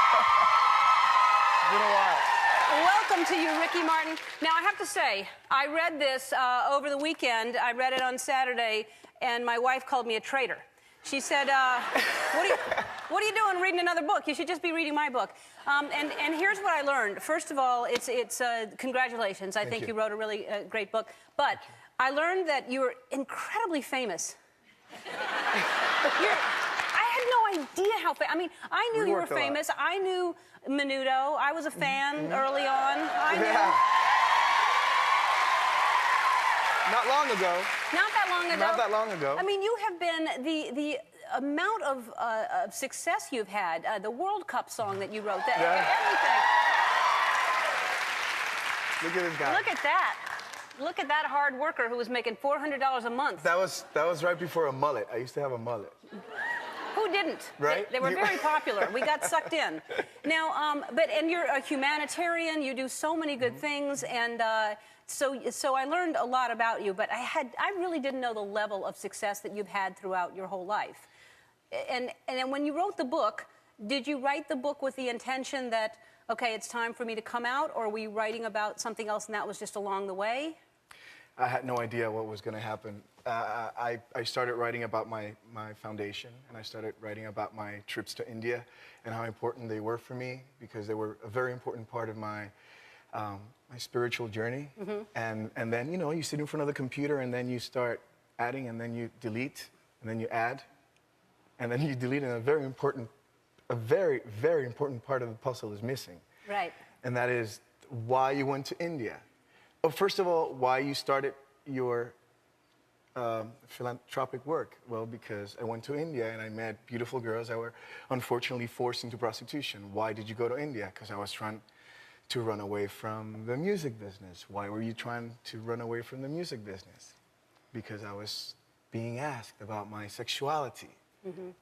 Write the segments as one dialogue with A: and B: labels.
A: It's been a while.
B: Welcome to you, Ricky Martin. Now, I have to say, I read this over the weekend. I read it on Saturday, and my wife called me a traitor. She said, what are you doing reading another book? You should just be reading my book. And here's what I learned. First of all, it's congratulations. I think you wrote a really great book. But I learned that you were incredibly famous. I had no idea how famous. I mean, I knew you were famous. I knew Menudo. I was a fan early on. I knew.
A: Not long ago.
B: Not that long ago.
A: Not that long ago.
B: I mean, you have been the amount of success you've had. The World Cup song that you wrote. Everything.
A: Look at this guy.
B: Look at that. Look at that hard worker who was making $400 a month.
A: That was right before a mullet. I used to have a mullet.
B: Who didn't?
A: Right?
B: They were very popular. We got sucked in. Now, and you're a humanitarian. You do so many good things, and so I learned a lot about you. But I really didn't know the level of success that you've had throughout your whole life. And then when you wrote the book, did you write the book with the intention that, okay, it's time for me to come out, or were you writing about something else and that was just along the way?
A: I had no idea what was going to happen. I started writing about my foundation, and I started writing about my trips to India and how important they were for me, because they were a very important part of my my spiritual journey. And then, you know, you sit in front of the computer, and then you start adding, and then you delete, and then you add, and then you delete, and a very, very important part of the puzzle is missing.
B: Right.
A: And that is why you went to India. Well, first of all, why you started your philanthropic work? Well, because I went to India and I met beautiful girls that were unfortunately forced into prostitution. Why did you go to India? Because I was trying to run away from the music business. Why were you trying to run away from the music business? Because I was being asked about my sexuality.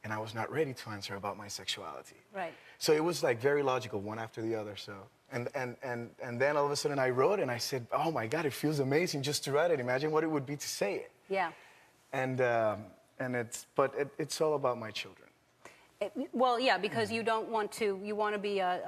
A: And I was not ready to answer about my sexuality.
B: Right.
A: So it was like very logical, one after the other. So and then all of a sudden I wrote, and I said, oh my God, it feels amazing just to write it. Imagine what it would be to say it.
B: Yeah.
A: And it's all about my children.
B: Well, yeah, because you don't want to, you want to be a,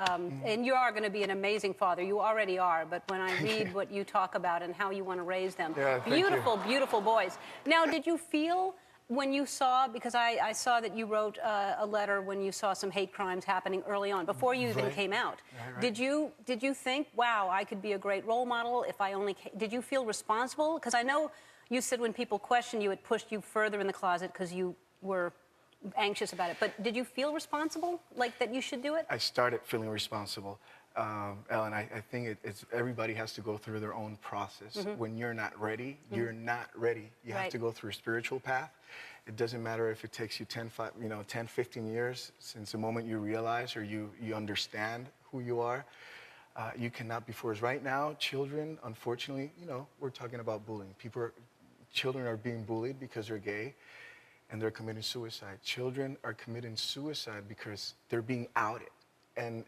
B: and you are going to be an amazing father. You already are, but when I read what you talk about and how you want to raise them, beautiful, beautiful boys. Now, did you feel when you saw, because I saw that you wrote a letter when you saw some hate crimes happening early on, before you even came out. Did you think, wow, I could be a great role model if I only did you feel responsible? Because I know you said when people questioned you, it pushed you further in the closet because you were anxious about it. But did you feel responsible, like that you should do it?
A: I started feeling responsible. Ellen, I think it's everybody has to go through their own process. When you're not ready, you're not ready. You have to go through a spiritual path. It doesn't matter if it takes you 10, 15 years since the moment you realize or you understand who you are. You cannot be forced. Right now, children, unfortunately, you know, we're talking about bullying. Children are being bullied because they're gay, and they're committing suicide. Children are committing suicide because they're being outed, and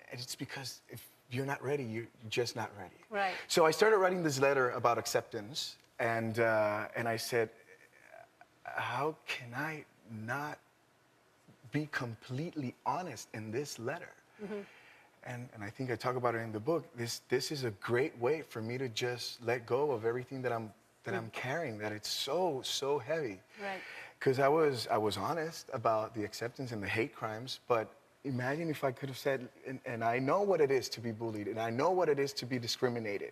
A: it's because if you're not ready, you're just not ready.
B: Right.
A: So I started writing this letter about acceptance, and I said, how can I not be completely honest in this letter? And I think I talk about it in the book. This is a great way for me to just let go of everything that I'm carrying, that it's so heavy.
B: Right.
A: Because I was honest about the acceptance and the hate crimes, but imagine if I could have said, and I know what it is to be bullied, and I know what it is to be discriminated.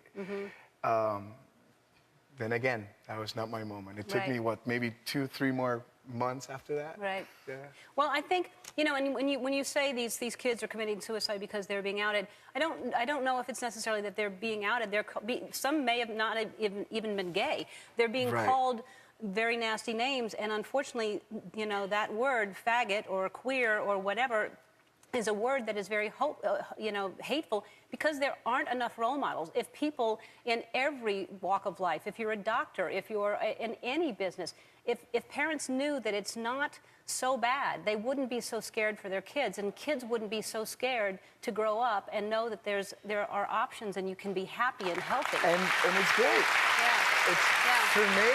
A: Then again, that was not my moment. It took me, what, maybe 2-3 more months after that?
B: Right.
A: Yeah.
B: Well, I think, you know, and when you say these kids are committing suicide because they're being outed, I don't know if it's necessarily that they're being outed. Some may have not even been gay. They're being called very nasty names, and unfortunately, you know, that word, faggot or queer or whatever, is a word that is very, hateful, because there aren't enough role models. If people in every walk of life, if you're a doctor, if you're in any business, if parents knew that it's not so bad, they wouldn't be so scared for their kids, and kids wouldn't be so scared to grow up and know that there are options and you can be happy and healthy.
A: And it's great.
B: Yeah.
A: For me,